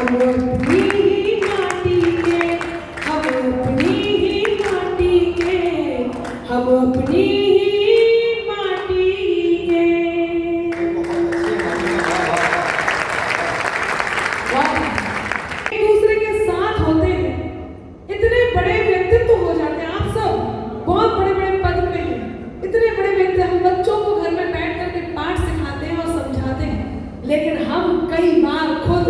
हम अपनी ही माटी के, हम अपनी ही माटी के, हम अपनी ही माटी के। एक दूसरे के साथ होते हैं, इतने बड़े व्यक्तित्व हो जाते हैं। आप सब बहुत बड़े बड़े पद पे हैं, इतने बड़े व्यक्ति। हम बच्चों को घर में बैठ करके पाठ सिखाते हैं और समझाते हैं, लेकिन हम कई बार खुद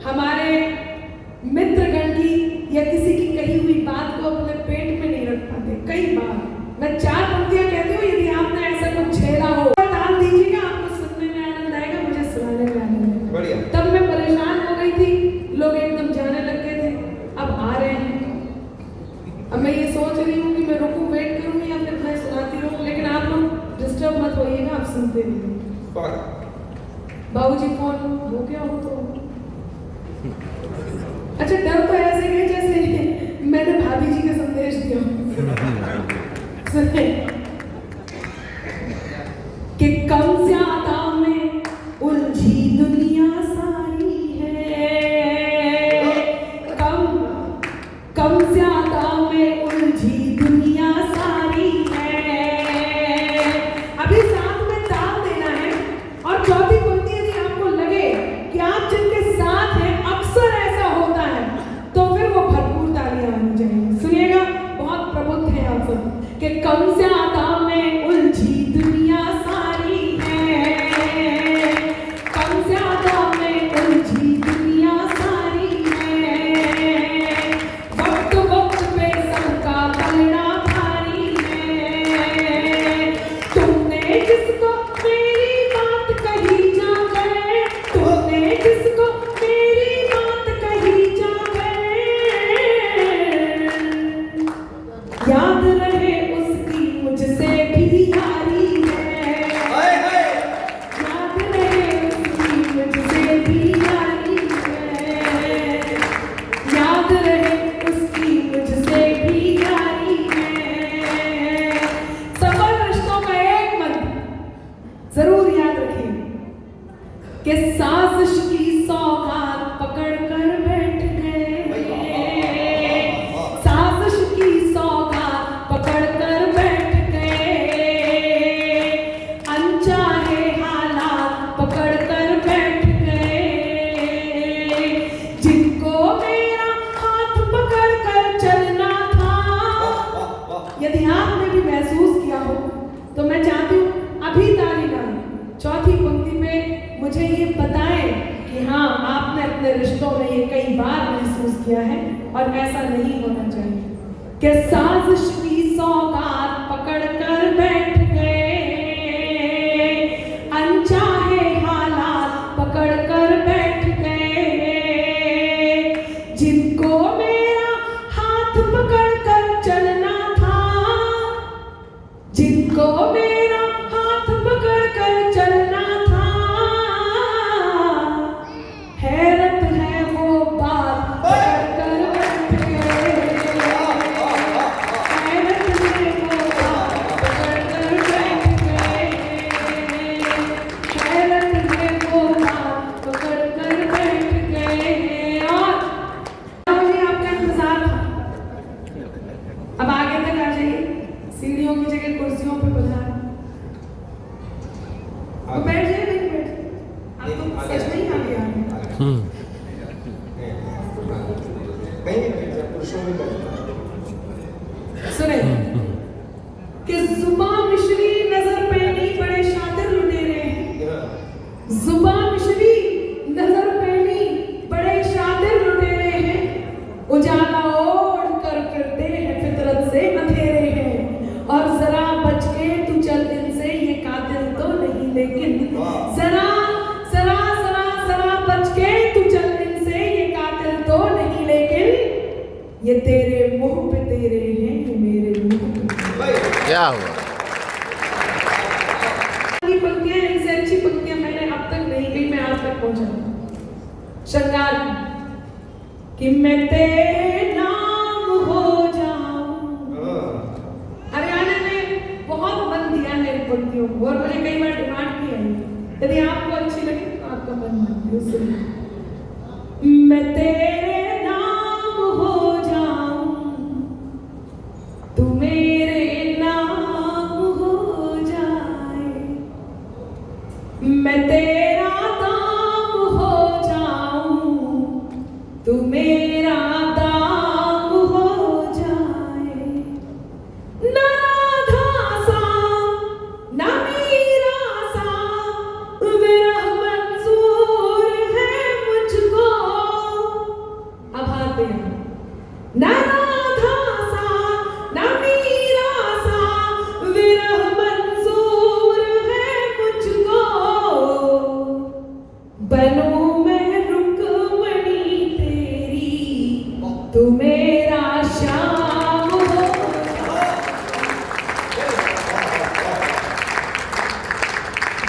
हमारे मित्रगण की या किसी की कही हुई बात को अपने पेट में नहीं रख पाते। कई बार मैं 4 पंक्तियां कहती हूँ, यदि आपने ऐसा कुछ छेड़ा हो डाल दीजिएगा, आपको सुनने में आनंद आएगा, मुझे सुनाने में आनंद आएगा। तब मैं परेशान हो गई थी, लोग एकदम जाने लग गए थे, अब आ रहे हैं। अब मैं ये सोच रही हूँ कि मैं रुकूं, वेट करूँ या फिर मैं सुनाती रहूँ, लेकिन आप लोग डिस्टर्ब मत होइएगा, आप सुनते रहिए। बाबूजी फोन हो गया हो तो अच्छा, डर तो ऐसे गए जैसे मैंने भाभी जी का संदेश दिया सुने कि कम ज्यादा में उलझी दुनिया सारी है, कम ज्यादा में उलझी दुनिया सारी है। अभी साथ में ताल देना है और चौथी पंक्ति यदि आपको लगे कि आप जिनके साथ हैं अक्सर ऐसा होता है, तो फिर वो भरपूर तालियां आनी चाहिए। सुनिएगा, बहुत प्रबुद्ध है आप सब, कि कम ज्यादा में उलझी दुनिया सारी है, कम ज्यादा में उलझी दुनिया सारी है, वक्त वक्त पे सबका पलड़ा भारी है। तुमने जिसको मेरी बात कही जाकर, तुमने जिसको मेरी बात कही जाकर, याद रहे उसकी मुझसे भी यारी है, याद रहे उसकी मुझसे भी यारी है, याद रहे उसकी मुझसे भी यारी है। सफल रिश्तों का एक मंत्र जरूर याद रखिए कि साजिश की सौगात पकड़ कर बैठ गए, साजिश की सौगात पकड़ कर बैठ गए, अनचाहे हालात पकड़ कर बैठ गए, जिनको मेरा हाथ पकड़ कर चलना था। यदि आपने भी महसूस किया हो तो मैं चाहती हूँ अभी ताली गाएं, चौथी पंक्ति में मुझे ये बताएं कि हाँ, आपने अपने रिश्तों में ये कई बार महसूस किया है और ऐसा नहीं होना चाहिए कि साजिश की सौगात पकड़ कर बैठ गए, अनचाहे हालात पकड़ कर बैठ गए, जिनको मेरा हाथ पकड़ कर चलना था, जिनको मेरा हाथ पकड़ कर चलना था। हैरत है वो बात पकड़ कर बैठ गए, हैरत है वो बात पकड़ कर बैठ गए, हैरत है वो बात पकड़ कर बैठ गए। और मुझे आपका इंतजार था, अब आगे तक आ जाइए, सीढ़ियों की जगह कुर्सियों पे पधार, तो बैठ जाइए, नहीं बैठ, आपको सच नहीं आ गया। सुने कि जुबान मिश्री नजर पैनी बड़े शातिर लुटेरे हैं, जुबान मिश्री नजर पैनी बड़े शातिर लुटेरे हैं, उजाला ओढ़ कर फिरते हैं फितरत से अंधेरे हैं, और जरा बच के तू चल इनसे, ये कातिल तो नहीं लेकिन जरा जरा जरा जरा बच के तू चल इनसे, ये कातिल तो नहीं लेकिन ये तेरे मुंह पे तेरे हैं, ये मेरे मुंह पे। क्या हुआ? पंक्तियां, इनसे अच्छी पंक्तियां मैंने अब तक नहीं कही, मैं आज तक पहुंचा। श्रृंगार कि मैं तेरे नाम हो जाऊं, हरियाणा में बहुत मन दिया है इन पंक्तियों को, और मुझे कई बार डिमांड की है, यदि आपको अच्छी लगे तो आपका मन मान लीजिए। मैं तेरे नाम हो जाऊं, तू मेरे नाम हो जाए, मैं तेरा दाम हो जाऊं, तू मेरा दाम हो जाए। ना राधा सा ना मीरा सा विरह मंजूर है मुझको। अब हाथ दे। ना राधा सा ना मीरा सा विरह मंजूर है मुझको। बनूं मैं रुकमणी तेरी, तू मेरा श्याम हो।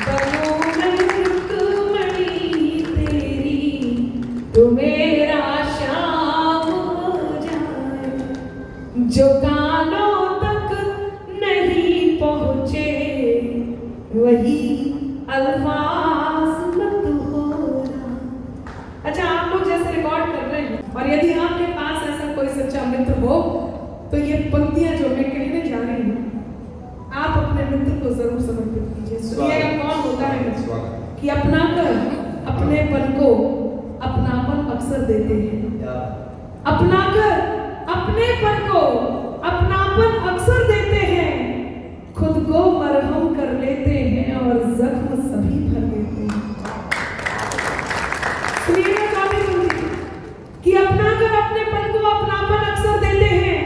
बनूं मैं रुकमणी तेरी, तू मेरा श्याम हो जाए। जो कानों तक नहीं पहुँचे वही अल्फाज मत होना। अच्छा, आप लोग जैसे रिकॉर्ड कर रहे हैं और यदि आपके पास ऐसा कोई सच्चा मित्र हो तो ये पंक्तियां जो मैं कहने जा रही हूँ आप अपने मित्र को जरूर समर्पित कीजिए। सुनिएगा कौन होता है कि अपना कर अपनेपन को अपनापन अक्सर देते हैं। अपना कर अपनेपन को अपनापन अक्सर देते हैं, खुद को मरहम कर लेते हैं और जख्म सभी भर देते हैं। सुनिएगा काफी कि अपना कर अपनेपन को अपनापन अक्सर देते हैं,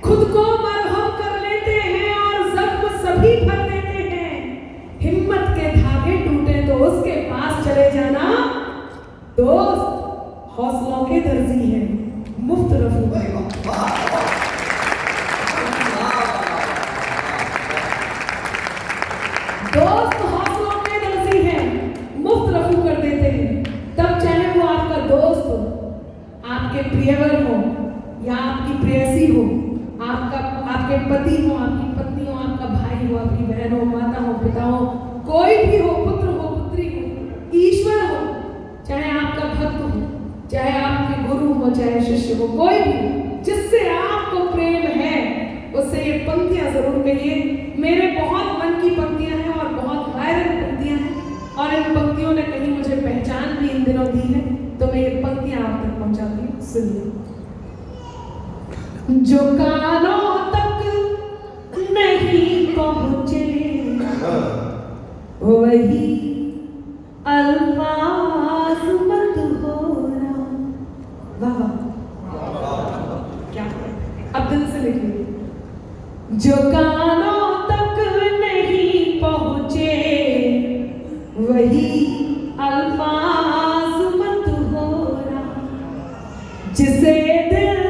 खुद को मरहम कर लेते हैं और जख्म सभी भर देते हैं। हिम्मत के धागे टूटे तो उसके पास चले जाना, दोस्त हौसलों के दर्जी हैं, मुफ्त रफू। दोस्त हौसलों के दर्जी हैं, मुफ्त रफू कर देते हैं। तब चाहे वो आपका दोस्त हो, आपके प्रियवर हो या आपकी प्रेयसी हो, आपके पति हो, आपकी पत्नी हो, आपका भाई हो, आपकी बहन हो, माता हो, पिता हो, कोई भी हो, पुत्र हो, पुत्री हो, ईश्वर हो, चाहे आपका भक्त हो, चाहे आपके गुरु हो, चाहे शिष्य हो, कोई भी जिससे आपको प्रेम है उससे ये पंक्तियां जरूर कहिए। मेरे बहुत मन की पंक्तियां हैं और बहुत वायरल पंक्तियां हैं और इन पंक्तियों ने कहीं मुझे पहचान भी इन दिनों दी है, तो मैं ये पंक्तियां आप तक पहुंचाती हूँ। सुनिए। जो कानों तक नहीं पहुंचे वही अल्फाज मत होना। वाह वाह, क्या अब दिल से लिखिए। जो कानों तक नहीं पहुंचे वही अल्फाज मत होना। जिसे दिल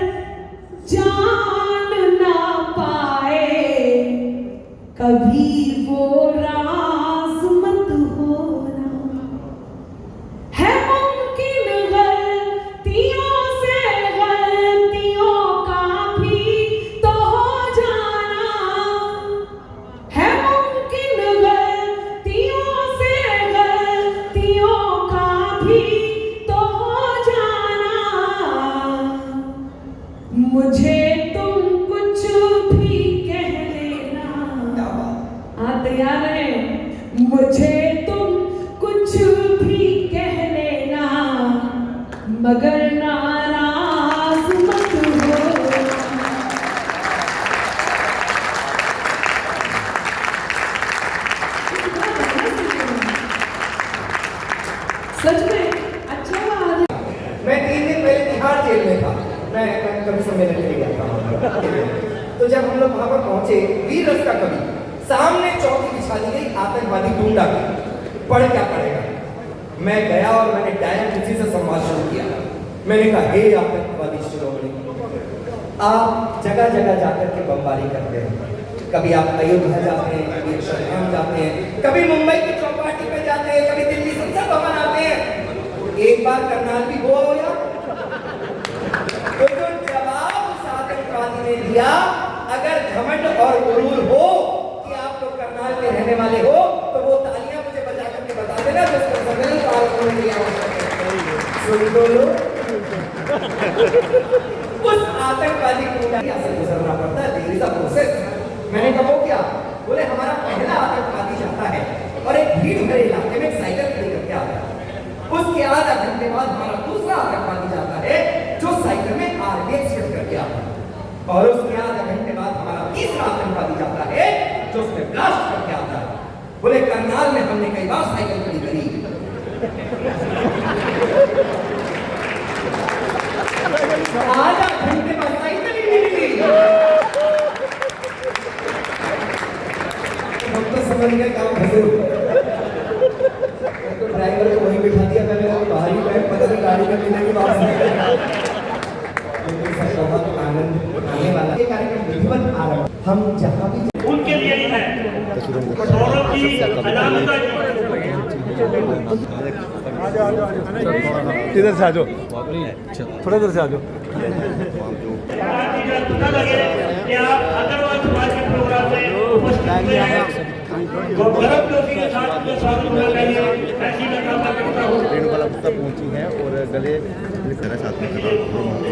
जान ना पाए कभी वो राज मत होना। है मुमकिन गलतियों से गलतियों का भी तो हो जाना। है मुमकिन गलतियों से गलतियों का भी तो हो जाना। मुझे तुम कुछ भी कह लेना। तैयार है? मुझे तुम कुछ भी कह लेना मगर नाराज मत हो। सच में अच्छा बात है। मैं 3 दिन पहले तिहाड़ जेल में था। मैं कवि सम्मेलन के लिए गया था। तो जब हम लोग वहां पर पहुंचे, वीर रस का कवि सामने चौकी बिछा दी गई, आतंकवादी ढूंढा गया, पढ़ क्या पड़ेगा। मैं गया और मैंने डायरेक्ट उसी से संवाद शुरू किया। मैंने कहा, हे आतंकवादी शिरोमणि, आप जगह जगह जाकर के बमबारी करते हैं। कभी आप अयोध्या जाते हैं, कभी अक्षरधाम जाते हैं, कभी मुंबई की चौपाटी पे जाते हैं, कभी दिल्ली संसद भवन आते हैं। एक बार करनाल भी हो या तो जो जवाब उस आतंकवादी ने दिया, अगर घमंड और गुरूर हो कि आप लोग करनाल में रहने वाले हो, तो वो तालियां मुझे बजा करके बता देना जिसका सम्मेलन सुन लो उस आतंकवादी को से गुजरना पड़ता है, देयर इज अ प्रोसेस। मैंने कहा वो क्या? बोले हमारा पहला आतंकवादी जाता है और एक भीड़ भरे इलाके में साइकिल खड़ी करके आता है। उसके आधा घंटे बाद हमारा दूसरा आतंकवादी जाता है जो साइकिल में आरडीएक्स फिट करके आता है, और उसके आधा घंटे बाद हमारा तीसरा आतंकवादी जाता है जो उसमें ब्लास्ट करके आता है। बोले करनाल में हमने कई बार साइकिल खड़ी करी, आधा घंटे बाद साइकिल ही नहीं मिली। हम तो समझ गए काम फंसे। तो ड्राइवर को वहीं बिठा दिया, मैंने वो बाहर ही बैठ, पता नहीं गाड़ी में मिलने की बात नहीं। बहुत आनंद आने वाला ये कार्यक्रम विधिवत आरंभ। हम जहाँ भी उनके लिए ही है। सौरभ जी अनामिका जी इधर से आ जाओ, थोड़ा इधर से आ जाओ। पता लगे कि आप अग्रवाल समाज के प्रोग्राम में उपस्थित हुए हैं, तो गौरव जोशी के साथ उनका स्वागत होना चाहिए। ऐसी मैं कामना करता हूँ। रेणुका गुप्ता पहुंची है और गले मेरा साथ में खड़ा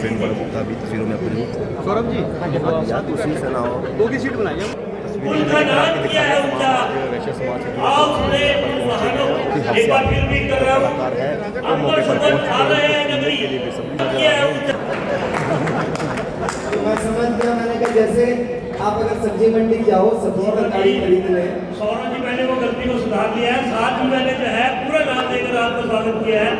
रेणुका गुप्ता भी तस्वीरों में अपनी। सौरभ जी याद उसी से ना हो, दो की सीट बनाइए। उनका नाम किया है ऊंचा, वैश्य समाज आप सुने महानों एक बार फिर भी कर रहा हूँ, अंबर सुबह खा रहे हैं नगरी किया है ऊंचा। मैं समझ गया, मैंने कहा जैसे आप अगर सब्जी मंडी जाओ, सब्जी तरकारी खरीद लें। सौरभ जी मैंने वो गलती को सुधार लिया है, साथ में मैंने जो है पूरा नाम देकर आपका स्वागत किया है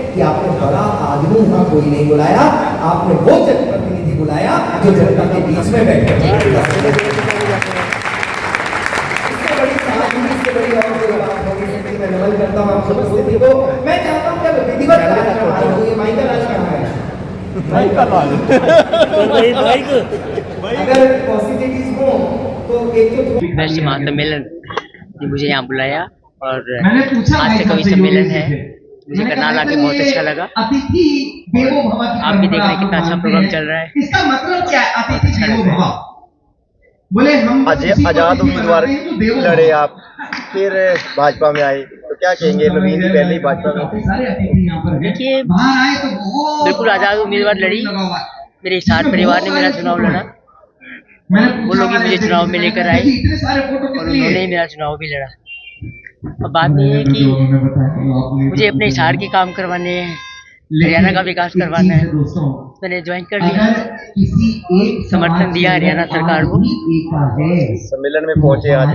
कि आपने बड़ा आदमी यहाँ कोई नहीं बुलाया, आपने वो जनप्रतिनिधि बुलाया जो जनता के बीच में बैठे। इससे बड़ी सादगी, इससे बड़ी और कोई बात होगी सकती। मैं नमन करता हूँ आप सब उपस्थिति को। मैं चाहता हूँ कि विधिवत कार्यक्रम आरंभ हो। ये माइकल आज कहाँ है? अगर पॉसिबिलिटीज हो तो एक तो वैश्य महासम्मेलन ने मुझे यहाँ बुलाया और आज से कवि सम्मेलन है। मुझे करनाल आके बहुत अच्छा लगा। आप भी देख रहे हैं कितना अच्छा प्रोग्राम चल रहा है। इसका मतलब क्या है? अतिथि देवो भव। बोले हम आजाद उम्मीदवार लड़े आप, फिर भाजपा में आए, तो क्या कहेंगे? नवीन जी पहले ही भाजपा में। देखिए, बिल्कुल आजाद उम्मीदवार लड़ी। मेरे साथ परिवार ने मेरा चुनाव लड़ा। वो लोग ही मुझे चुनाव में लेकर आए और उन्होंने मेरा चुनाव भी लड़ा। और बात ये है कि मुझे अपने हिसार के काम करवाने हैं, हरियाणा का विकास करवाना है। मैंने ज्वाइन कर लिया, समर्थन दिया हरियाणा सरकार को। सम्मेलन में पहुंचे आज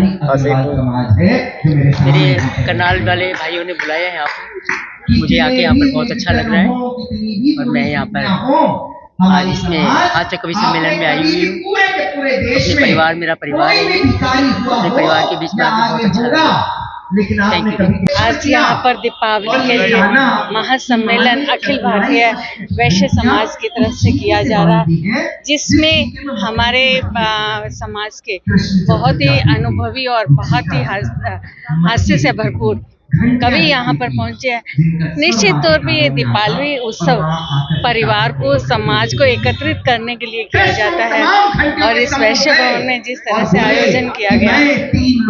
मेरे करनाल वाले भाइयों ने बुलाया है यहाँ पर। मुझे आके यहाँ पर बहुत अच्छा लग रहा है और मैं यहाँ पर आज इसमें आज से कवि सम्मेलन में आई हुई हूँ। अपने परिवार, मेरा परिवार है, अपने परिवार के बीच में आके बहुत अच्छा लगा। Thank you. आज यहाँ पर दीपावली के लिए महासम्मेलन अखिल भारतीय वैश्य समाज की तरफ से किया जा रहा है, जिसमें हमारे समाज के बहुत ही अनुभवी और बहुत ही हास्य से भरपूर कवि यहाँ पर पहुंचे हैं। निश्चित तौर पे ये दीपावली उत्सव परिवार को, समाज को एकत्रित करने के लिए किया जाता है और इस वैश्य भवन में जिस तरह से आयोजन किया गया,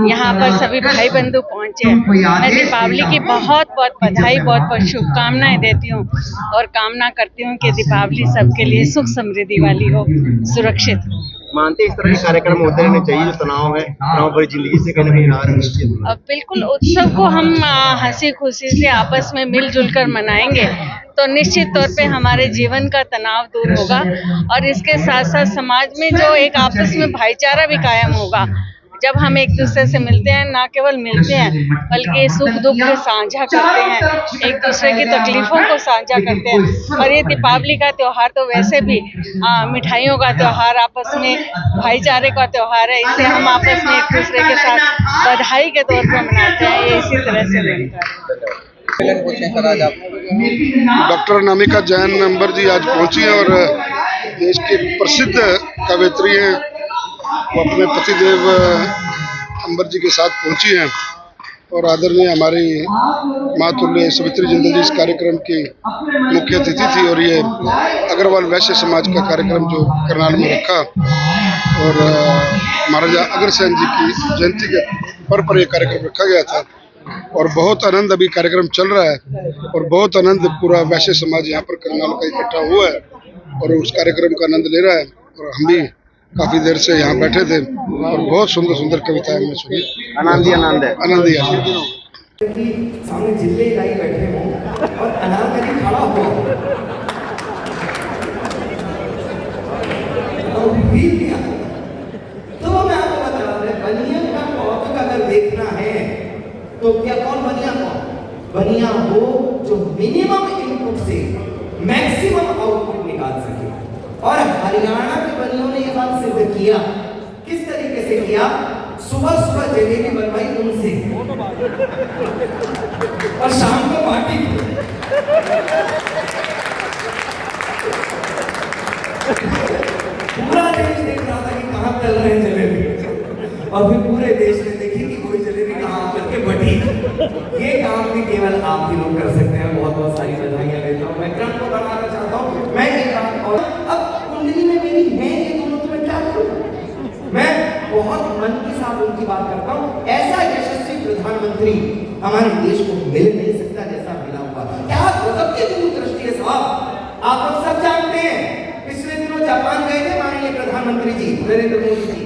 यहाँ पर सभी भाई बंधु पहुंचे हैं। मैं दीपावली की बहुत बहुत बधाई, बहुत बहुत शुभकामनाएं देती हूँ और कामना करती हूँ कि दीपावली सबके लिए सुख समृद्धि वाली हो, सुरक्षित हो। मानते इस तरह के कार्यक्रम होते रहने चाहिए, जो तनाव है, तनाव भरी जिंदगी से कहीं ना कहीं राहत मिलती है। बिल्कुल, उत्सव को हम हंसी खुशी से आपस में मिलजुल कर मनाएंगे तो निश्चित तौर पे हमारे जीवन का तनाव दूर होगा और इसके साथ साथ समाज में जो एक आपस में भाईचारा भी कायम होगा। जब हम एक दूसरे से मिलते हैं, ना केवल मिलते हैं बल्कि सुख दुख को साझा करते हैं, एक दूसरे की तकलीफों को साझा करते हैं। और ये दीपावली का त्योहार तो वैसे भी मिठाइयों का त्योहार, आपस में भाईचारे का त्योहार है। इसे हम आपस में एक दूसरे के साथ बधाई के तौर पर मनाते हैं। ये इसी तरह से बनता है। डॉक्टर अनामिका जैन अंबर जी आज पहुंची हैं और देश की प्रसिद्ध कवयित्री हैं, वो अपने पतिदेव अंबर जी के साथ पहुंची हैं और आदरणीय हमारी मातुल्य सावित्री जिंदल जी इस कार्यक्रम की मुख्य अतिथि थी। और ये अग्रवाल वैश्य समाज का कार्यक्रम जो करनाल में रखा और महाराजा अग्रसेन जी की जयंती के पर्व पर यह कार्यक्रम रखा गया था। और बहुत आनंद अभी कार्यक्रम चल रहा है और बहुत आनंद पूरा वैश्य समाज यहाँ पर करनाल का इकट्ठा हुआ है और उस कार्यक्रम का आनंद ले रहा है। और हम भी काफी देर से यहाँ बैठे थे और बहुत सुंदर सुंदर कविताएं हमने सुनी। आनंद ही आनंद। कि सामने जिले इलाही बैठे हों और अनारकली खड़ा हो और भी किया, तो मैं आपको बता रहा हूं, बनिया का कौतुक अगर देखना है तो क्या कौन बनिया बनिया हो जो मिनिमम इनपुट से मैक्सिमम आउटपुट निकाल सके। और हरियाणा के बनियों ने ये बात सिद्ध किया। किस तरीके से किया? सुबह सुबह जलेबी बनवाई उनसे और शाम को पार्टी। पूरा देश देख रहा था कि कहां चल रहे हैं जलेबी, और फिर पूरे देश ने देखी कि कोई जलेबी कहां करके बटी। ये काम भी केवल आप ही लोग कर सकते हैं। बहुत बहुत सारी बधाइयां देता हूं। मैं क्रम को बढ़ाना चाहता हूं। मैं ये काम और अब कुंडली में मेरी है ये दोनों, तो मैं क्या करूं? मैं बहुत मन के साथ उनकी बात करता हूं। ऐसा यशस्वी प्रधानमंत्री हमारे देश को मिल नहीं सकता जैसा मिला हुआ। क्या गजब की दूरदृष्टि है साहब। आप लोग सब जानते हैं, पिछले दिनों जापान गए थे माननीय प्रधानमंत्री जी नरेंद्र मोदी जी।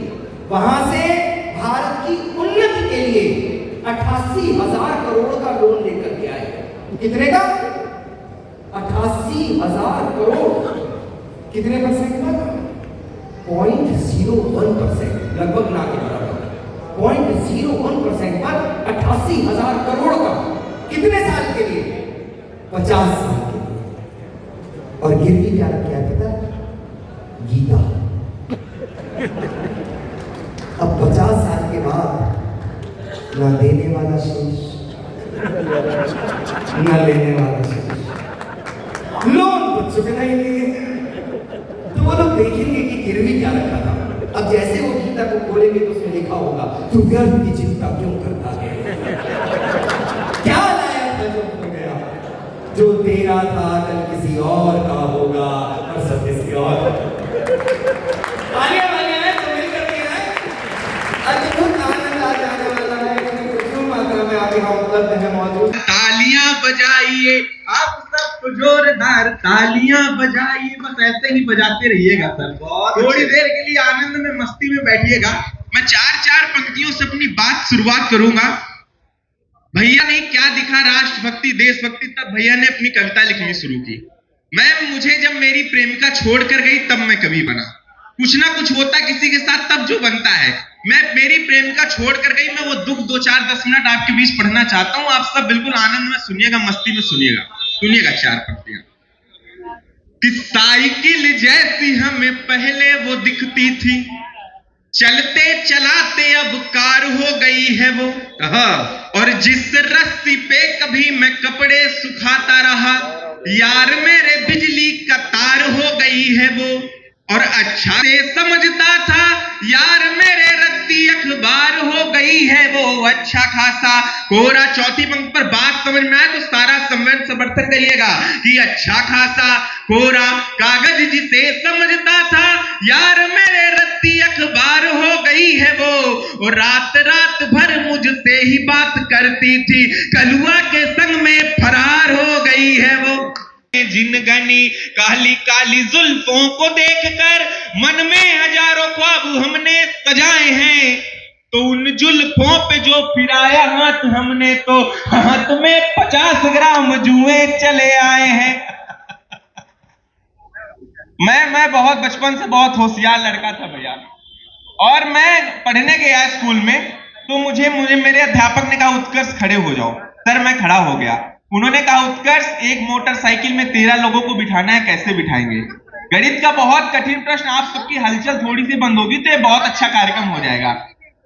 वहां से भारत की उन्नति के लिए 88,000 करोड़ का लोन लेकर के आए। कितने का? 88,000 करोड़। कितने परसेंट का? 0.01%, लगभग ना के बराबर। 0.01% पर 88,000 करोड़ का। कितने साल के लिए? 50 साल के लिए। और गिरवी क्या रखा है पता? गीता। अब 50 साल के बाद ना देने वाला शेष ना लेने वाला शेष, लोन तो चुकना ही नहीं है। तो वो लोग देखेंगे कि गिरवी क्या रखा था। अब जैसे वो गीता को खोलेंगे तो उसमें लिखा होगा तू व्यर्थ की चिंता क्यों करता है। क्या लाया था जो खो गया? जो तेरा था कल किसी और का होगा और सब किसी और। आने वाले हैं तो मिलकर के हैं। अद्भुत आनंद आ जाने वाला है। प्रचुर मात्रा में आप यहाँ उपलब्ध हैं, मौजूद। तालियां बजाइए आप सब, जोरदार तालियां बजाइए। बस ऐसे ही बजाते रहिएगा सर। थोड़ी देर के लिए आनंद में मस्ती में बैठिएगा। मैं चार पंक्तियों से अपनी बात शुरुआत करूंगा। भैया ने क्या दिखा राष्ट्रभक्ति देशभक्ति, तब भैया ने अपनी कविता लिखनी शुरू की। मुझे जब मेरी प्रेमिका छोड़कर गई तब मैं कवि बना। कुछ ना कुछ होता किसी के साथ तब जो बनता है। मेरी प्रेमिका छोड़कर गई, मैं वो दुख 2-4-10 मिनट आपके बीच पढ़ना चाहता हूं। आप सब बिल्कुल आनंद में सुनिएगा, मस्ती में सुनिएगा 4 पंक्तियां। कि साइकिल जैसी हमें पहले वो दिखती थी, चलते चलाते अब कार हो गई है वो। और जिस रस्सी पे कभी मैं कपड़े सुखाता रहा, यार मेरे बिजली का तार हो गई है वो। और अच्छा से समझता था यार मेरे रद्दी अखबार हो गई है वो। अच्छा खासा कोरा। चौथी पंक्ति पर बात समझ में आए तो सारा समर्थन करिएगा कि अच्छा खासा कोरा कागज जिसे समझता था यार मेरे रद्दी अखबार हो गई है वो। और रात भर मुझसे ही बात करती थी, कलुआ के संग में फरार हो गई है वो। जिन घनी काली काली जुल्फों को देखकर मन में हजारों ख्वाब हमने सजाए हैं, तो उन जुल्फों पे जो फिराया हाथ हमने, तो हाथ में 50 ग्राम जुए चले आए हैं। मैं बहुत बचपन से बहुत होशियार लड़का था भैया। और मैं पढ़ने गया स्कूल में, तो मुझे मेरे अध्यापक ने कहा उत्कर्ष खड़े हो जाओ। सर मैं खड़ा हो गया। उन्होंने कहा उत्कर्ष, एक मोटरसाइकिल में 13 लोगों को बिठाना है, कैसे बिठाएंगे? गणित का बहुत कठिन प्रश्न, आप सबकी हलचल थोड़ी सी बंद होगी तो ये बहुत अच्छा कार्यक्रम हो जाएगा।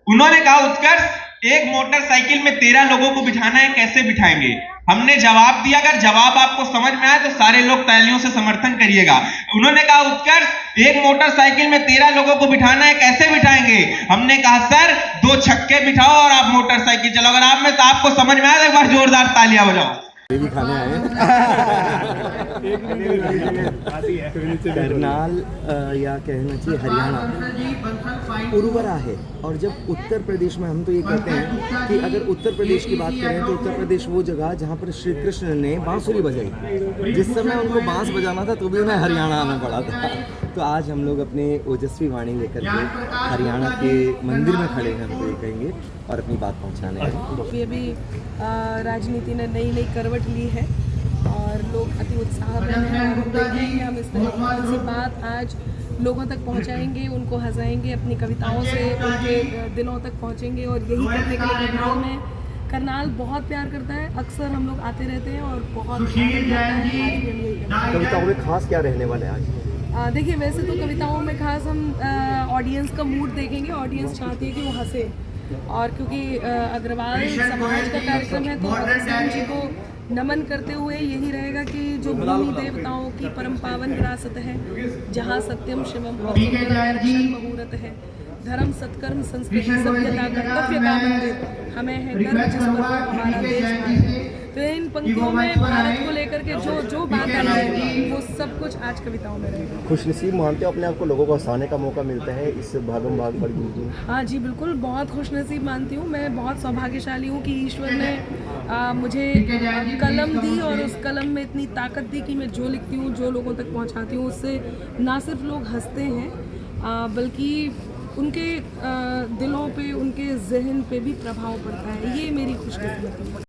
उन्होंने कहा उत्कर्ष, एक मोटरसाइकिल में 13 लोगों को बिठाना है, कैसे बिठाएंगे? हमने जवाब दिया, अगर जवाब आपको समझ में आए तो सारे लोग तालियों से समर्थन करिएगा। उन्होंने कहा उत्कर्ष, एक मोटरसाइकिल में 13 लोगों को बिठाना है, कैसे बिठाएंगे? हमने कहा सर 2 छक्के बिठाओ और आप मोटरसाइकिल चलाओ। अगर आप में तो आपको समझ में आए तो एक बार जोरदार तालियां बजाओ। भी खाने आए करनाल या कहना चाहिए हरियाणा उर्वरा है। और जब उत्तर प्रदेश में हम तो ये कहते हैं कि अगर उत्तर प्रदेश की बात करें तो उत्तर प्रदेश वो जगह जहाँ पर श्री कृष्ण ने बांसुरी बजाई। जिस समय उनको बांस बजाना था तो भी उन्हें हरियाणा आना पड़ा था। तो आज हम लोग अपने ओजस्वी वाणी लेकर के हरियाणा के मंदिर में खड़े हैं, हम तो ये कहेंगे, और अपनी बात पहुँचाने हैं। ये भी राजनीति ने नई नई करवट ली है और लोग अति उत्साह में हैं। हम देखेंगे, हम इस तरह की बात आज लोगों तक पहुंचाएंगे, उनको हंसाएंगे, अपनी कविताओं से उनके दिलों तक पहुंचेंगे। और यही करने के लिए करनाल बहुत प्यार करता है। अक्सर हम लोग आते रहते हैं और बहुत कविताओं में खास क्या रहने वाले आज? देखिए, वैसे तो कविताओं में खास हम ऑडियंस का मूड देखेंगे। ऑडियंस चाहती है कि वो हंसे, और क्योंकि अग्रवाल समाज का कार्यक्रम है तो अग्रसेन जी को नमन करते हुए यही रहेगा कि जो भूमि देवताओं की परम पावन विरासत है, जहाँ सत्यम शिवम और मुहूर्त है, धर्म सत्कर्म संस्कृति सभ्यता कर्तव्य का मंदिर हमें है गर्व, जिस पर हमारा देश है। तो इन पंक्तियों में भारत को लेकर के जो बात आ रही है वो सब कुछ आज कविताओं में रहेगा। खुशनसीब मानते हो अपने आप को, लोगों को हंसाने का मौका मिलता है इस भागम भाग भरी जिंदगी में? हाँ जी, बिल्कुल, बहुत खुशनसीब मानती हूँ। मैं बहुत सौभाग्यशाली हूँ कि ईश्वर ने मुझे कलम दी और उस कलम में इतनी ताकत दी कि मैं जो लिखती हूँ, जो लोगों तक पहुँचाती हूँ, उससे ना सिर्फ लोग हंसते हैं बल्कि उनके दिलों पे, उनके जहन पे भी प्रभाव पड़ता है। ये मेरी खुशकिस्मती है।